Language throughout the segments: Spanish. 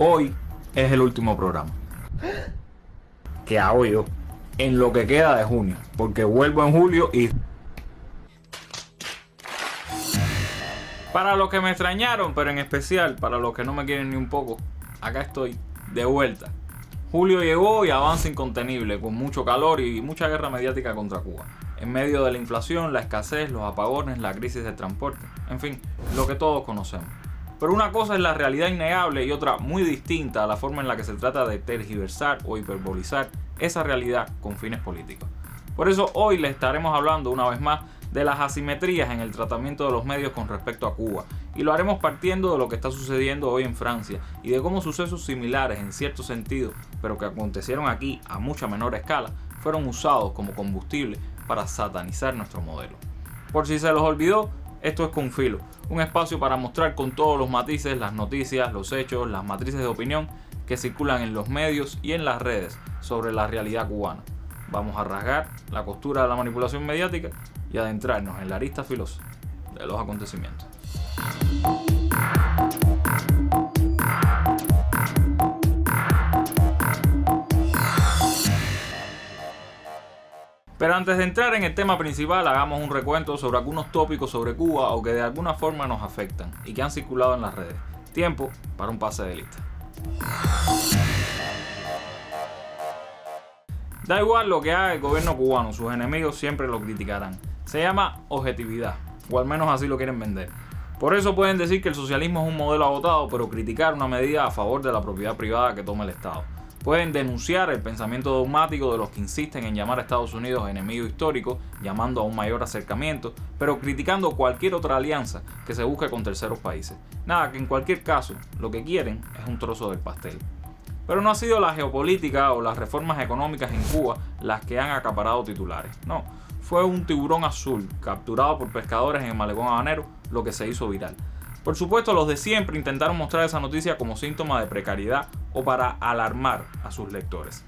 Hoy es el último programa. ¿Qué hago yo? En lo que queda de junio, porque vuelvo en julio y... Para los que me extrañaron, pero en especial para los que no me quieren ni un poco, acá estoy, de vuelta. Julio llegó y avanza incontenible, con mucho calor y mucha guerra mediática contra Cuba. En medio de la inflación, la escasez, los apagones, la crisis de transporte, en fin, lo que todos conocemos. Pero una cosa es la realidad innegable y otra muy distinta a la forma en la que se trata de tergiversar o hiperbolizar esa realidad con fines políticos. Por eso hoy les estaremos hablando una vez más de las asimetrías en el tratamiento de los medios con respecto a Cuba, y lo haremos partiendo de lo que está sucediendo hoy en Francia y de cómo sucesos similares en cierto sentido, pero que acontecieron aquí a mucha menor escala, fueron usados como combustible para satanizar nuestro modelo. Por si se los olvidó, esto es Con Filo, un espacio para mostrar con todos los matices las noticias, los hechos, las matrices de opinión que circulan en los medios y en las redes sobre la realidad cubana. Vamos a rasgar la costura de la manipulación mediática y adentrarnos en la arista filosa de los acontecimientos. Pero antes de entrar en el tema principal, hagamos un recuento sobre algunos tópicos sobre Cuba o que de alguna forma nos afectan y que han circulado en las redes. Tiempo para un pase de lista. Da igual lo que haga el gobierno cubano, sus enemigos siempre lo criticarán. Se llama objetividad, o al menos así lo quieren vender. Por eso pueden decir que el socialismo es un modelo agotado, pero criticar una medida a favor de la propiedad privada que toma el Estado. Pueden denunciar el pensamiento dogmático de los que insisten en llamar a Estados Unidos enemigo histórico, llamando a un mayor acercamiento, pero criticando cualquier otra alianza que se busque con terceros países. Nada, que en cualquier caso, lo que quieren es un trozo del pastel. Pero no ha sido la geopolítica o las reformas económicas en Cuba las que han acaparado titulares. No, fue un tiburón azul capturado por pescadores en el malecón habanero lo que se hizo viral. Por supuesto, los de siempre intentaron mostrar esa noticia como síntoma de precariedad o para alarmar a sus lectores.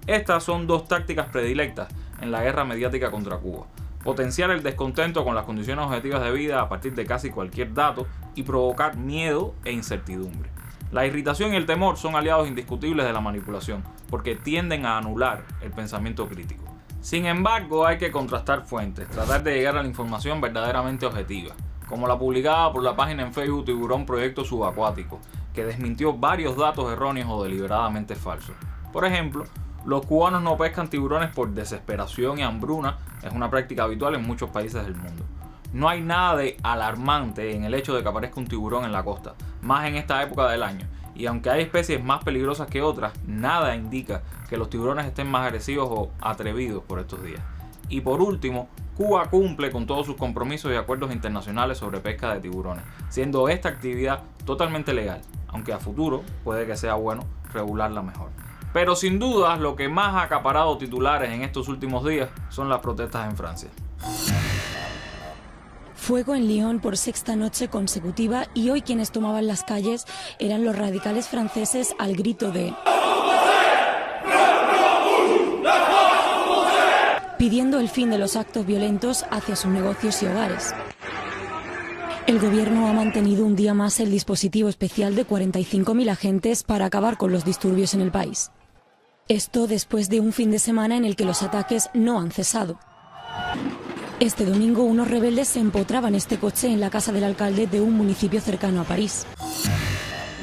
Estas son dos tácticas predilectas en la guerra mediática contra Cuba: potenciar el descontento con las condiciones objetivas de vida a partir de casi cualquier dato y provocar miedo e incertidumbre. La irritación y el temor son aliados indiscutibles de la manipulación, porque tienden a anular el pensamiento crítico. Sin embargo, hay que contrastar fuentes, tratar de llegar a la información verdaderamente objetiva, como la publicada por la página en Facebook Tiburón Proyecto Subacuático, que desmintió varios datos erróneos o deliberadamente falsos. Por ejemplo, los cubanos no pescan tiburones por desesperación y hambruna, es una práctica habitual en muchos países del mundo. No hay nada de alarmante en el hecho de que aparezca un tiburón en la costa, más en esta época del año, y aunque hay especies más peligrosas que otras, nada indica que los tiburones estén más agresivos o atrevidos por estos días. Y por último, Cuba cumple con todos sus compromisos y acuerdos internacionales sobre pesca de tiburones, siendo esta actividad totalmente legal, aunque a futuro puede que sea bueno regularla mejor. Pero sin dudas, lo que más ha acaparado titulares en estos últimos días son las protestas en Francia. Fuego en Lyon por sexta noche consecutiva, y hoy quienes tomaban las calles eran los radicales franceses al grito de pidiendo el fin de los actos violentos hacia sus negocios y hogares. El gobierno ha mantenido un día más el dispositivo especial de 45.000 agentes para acabar con los disturbios en el país. Esto después de un fin de semana en el que los ataques no han cesado. Este domingo unos rebeldes se empotraban este coche en la casa del alcalde de un municipio cercano a París.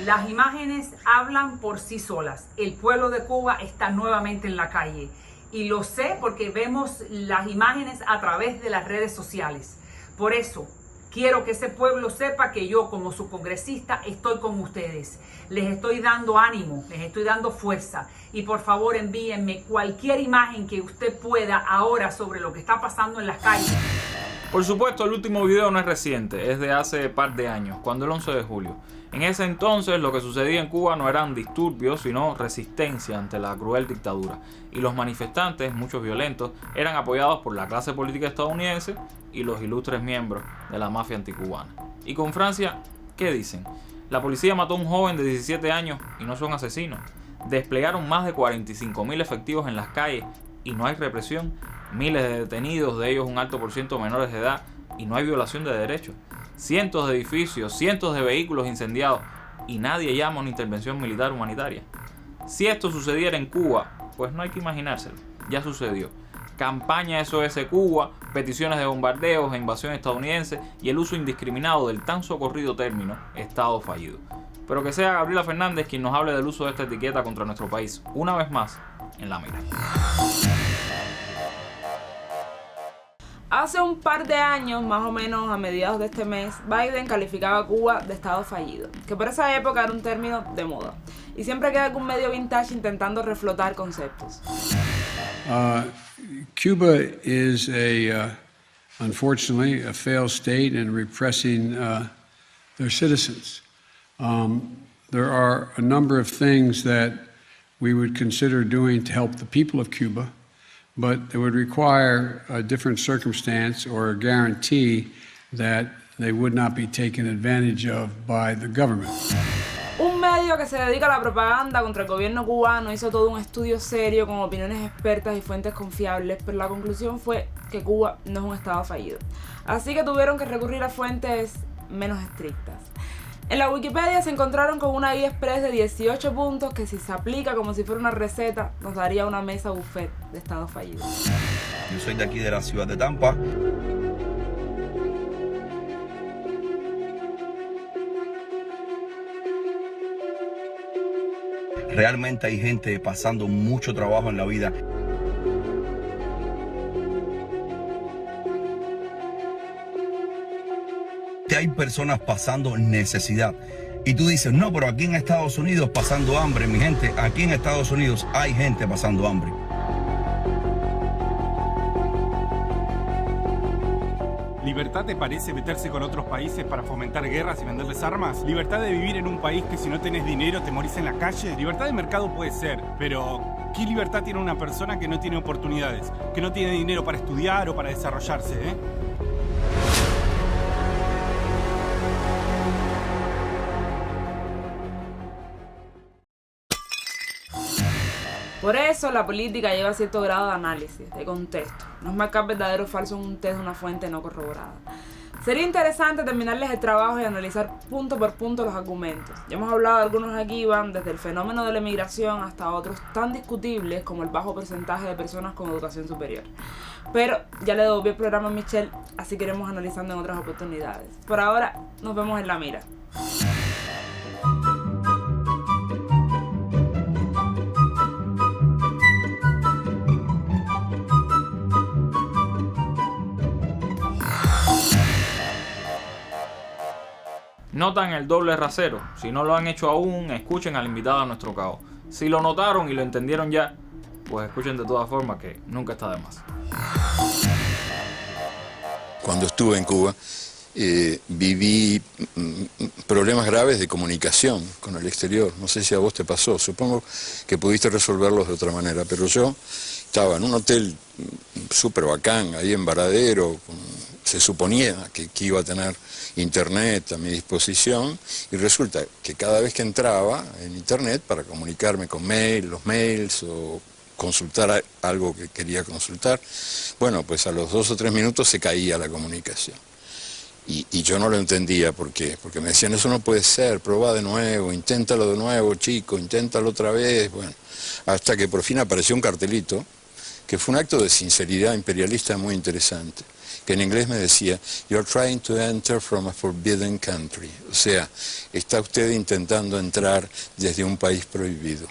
Las imágenes hablan por sí solas. El pueblo de Cuba está nuevamente en la calle. Y lo sé porque vemos las imágenes a través de las redes sociales. Por eso, quiero que ese pueblo sepa que yo, como su congresista, estoy con ustedes. Les estoy dando ánimo, les estoy dando fuerza. Y por favor, envíenme cualquier imagen que usted pueda ahora sobre lo que está pasando en las calles. Por supuesto, el último video no es reciente, es de hace par de años, cuando el 11 de julio. En ese entonces lo que sucedía en Cuba no eran disturbios, sino resistencia ante la cruel dictadura. Y los manifestantes, muchos violentos, eran apoyados por la clase política estadounidense y los ilustres miembros de la mafia anticubana. Y con Francia, ¿qué dicen? La policía mató a un joven de 17 años y no son asesinos. Desplegaron más de 45.000 efectivos en las calles y no hay represión. Miles de detenidos, de ellos un alto por ciento menores de edad, y no hay violación de derechos. Cientos de edificios, cientos de vehículos incendiados y nadie llama a una intervención militar humanitaria. Si esto sucediera en Cuba, pues no hay que imaginárselo, ya sucedió. Campaña SOS Cuba, peticiones de bombardeos e invasión estadounidense y el uso indiscriminado del tan socorrido término Estado fallido. Pero que sea Gabriela Fernández quien nos hable del uso de esta etiqueta contra nuestro país, una vez más, en La Mira. Hace un par de años, más o menos a mediados de este mes, Biden calificaba a Cuba de estado fallido, que por esa época era un término de moda. Y siempre queda algún medio vintage intentando reflotar conceptos. Cuba is unfortunately, a failed state in repressing their citizens. There are a number of things that we would consider doing to help the people of Cuba, but it would require a different circumstance or a guarantee that they would not be taken advantage of by the government. Un medio que se dedica a la propaganda contra el gobierno cubano hizo todo un estudio serio con opiniones expertas y fuentes confiables, pero la conclusión fue que Cuba no es un estado fallido. Así que tuvieron que recurrir a fuentes menos estrictas. En la Wikipedia se encontraron con una guía express de 18 puntos que, si se aplica como si fuera una receta, nos daría una mesa buffet de estado fallido. Yo soy de aquí, de la ciudad de Tampa. Realmente hay gente pasando mucho trabajo en la vida. Hay personas pasando necesidad. Y tú dices, no, pero aquí en Estados Unidos pasando hambre, mi gente. Aquí en Estados Unidos hay gente pasando hambre. ¿Libertad te parece meterse con otros países para fomentar guerras y venderles armas? ¿Libertad de vivir en un país que si no tenés dinero te morís en la calle? Libertad de mercado puede ser, pero ¿qué libertad tiene una persona que no tiene oportunidades? Que no tiene dinero para estudiar o para desarrollarse, ¿eh? Por eso la política lleva cierto grado de análisis, de contexto. No es marcar verdadero o falso en un test de una fuente no corroborada. Sería interesante terminarles el trabajo y analizar punto por punto los argumentos. Ya hemos hablado de algunos aquí, van desde el fenómeno de la emigración hasta otros tan discutibles como el bajo porcentaje de personas con educación superior. Pero ya le devolví el programa a Michelle, así que iremos analizando en otras oportunidades. Por ahora, nos vemos en La Mira. Notan el doble rasero. Si no lo han hecho aún, escuchen al invitado a nuestro cabo. Si lo notaron y lo entendieron ya, pues escuchen de todas formas, que nunca está de más. Cuando estuve en Cuba, viví problemas graves de comunicación con el exterior. No sé si a vos te pasó, supongo que pudiste resolverlos de otra manera, pero yo estaba en un hotel súper bacán, ahí en Varadero, se suponía que iba a tener internet a mi disposición, y resulta que cada vez que entraba en internet para comunicarme con los mails o consultar algo que quería consultar, bueno, pues a los 2 o 3 minutos se caía la comunicación. Y yo no lo entendía. ¿Por qué? Porque me decían, eso no puede ser, probá de nuevo, inténtalo de nuevo, chico, inténtalo otra vez. Bueno, hasta que por fin apareció un cartelito, que fue un acto de sinceridad imperialista muy interesante, que en inglés me decía, "You're trying to enter from a forbidden country". O sea, está usted intentando entrar desde un país prohibido.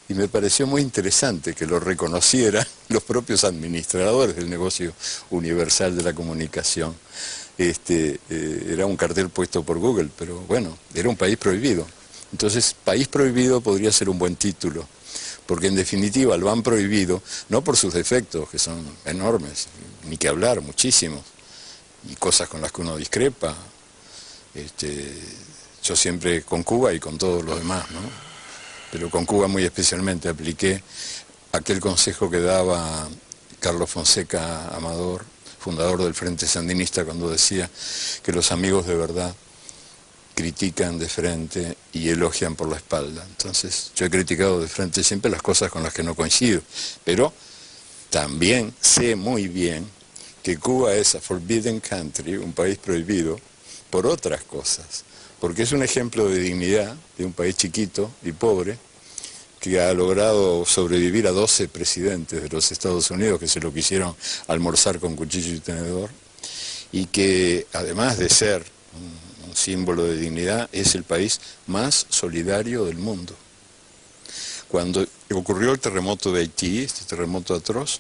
Y me pareció muy interesante que lo reconocieran los propios administradores del negocio universal de la comunicación. Era un cartel puesto por Google, pero bueno, era un país prohibido. Entonces, país prohibido podría ser un buen título, porque en definitiva lo han prohibido, no por sus defectos, que son enormes, ni que hablar, muchísimos, y cosas con las que uno discrepa. Yo siempre con Cuba y con todos los demás, ¿no? Pero con Cuba muy especialmente apliqué aquel consejo que daba Carlos Fonseca Amador, fundador del Frente Sandinista, cuando decía que los amigos de verdad critican de frente y elogian por la espalda. Entonces, yo he criticado de frente siempre las cosas con las que no coincido, pero también sé muy bien que Cuba es a forbidden country, un país prohibido, por otras cosas. Porque es un ejemplo de dignidad de un país chiquito y pobre que ha logrado sobrevivir a 12 presidentes de los Estados Unidos que se lo quisieron almorzar con cuchillo y tenedor, y que además de ser un símbolo de dignidad, es el país más solidario del mundo. Cuando ocurrió el terremoto de Haití, este terremoto atroz,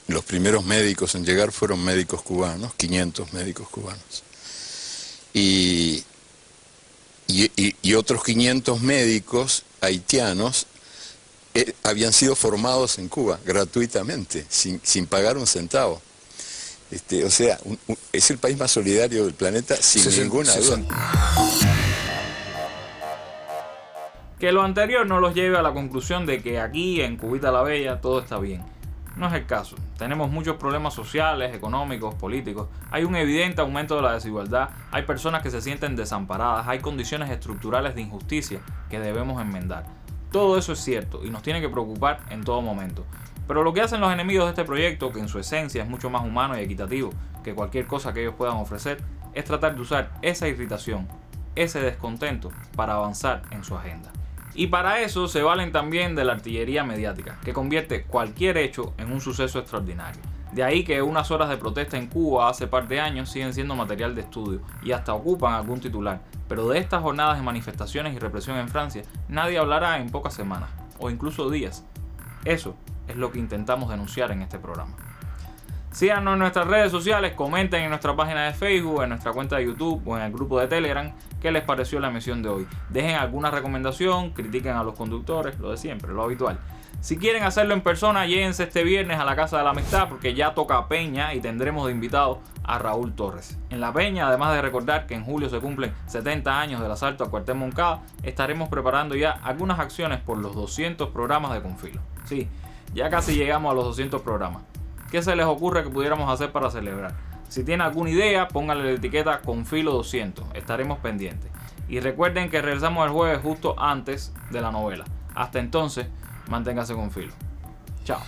los primeros médicos en llegar fueron médicos cubanos, 500 médicos cubanos. Y otros 500 médicos haitianos habían sido formados en Cuba gratuitamente, sin pagar un centavo. O sea, es el país más solidario del planeta, sin ninguna duda. Que lo anterior no los lleve a la conclusión de que aquí en Cubita la Bella todo está bien. No es el caso. Tenemos muchos problemas sociales, económicos, políticos. Hay un evidente aumento de la desigualdad. Hay personas que se sienten desamparadas. Hay condiciones estructurales de injusticia que debemos enmendar. Todo eso es cierto y nos tiene que preocupar en todo momento. Pero lo que hacen los enemigos de este proyecto, que en su esencia es mucho más humano y equitativo que cualquier cosa que ellos puedan ofrecer, es tratar de usar esa irritación, ese descontento para avanzar en su agenda. Y para eso se valen también de la artillería mediática, que convierte cualquier hecho en un suceso extraordinario. De ahí que unas horas de protesta en Cuba hace par de años siguen siendo material de estudio y hasta ocupan algún titular. Pero de estas jornadas de manifestaciones y represión en Francia, nadie hablará en pocas semanas, o incluso días. Eso es lo que intentamos denunciar en este programa. Síganos en nuestras redes sociales, comenten en nuestra página de Facebook, en nuestra cuenta de YouTube o en el grupo de Telegram qué les pareció la emisión de hoy. Dejen alguna recomendación, critiquen a los conductores, lo de siempre, lo habitual. Si quieren hacerlo en persona, lléguense este viernes a la Casa de la Amistad porque ya toca Peña y tendremos de invitado a Raúl Torres. En la Peña, además de recordar que en julio se cumplen 70 años del asalto al cuartel Moncada, estaremos preparando ya algunas acciones por los 200 programas de Confilo. Sí, ya casi llegamos a los 200 programas. ¿Qué se les ocurre que pudiéramos hacer para celebrar? Si tienen alguna idea, pónganle la etiqueta Confilo 200, estaremos pendientes. Y recuerden que regresamos el jueves justo antes de la novela. Hasta entonces, manténganse con filo. Chao.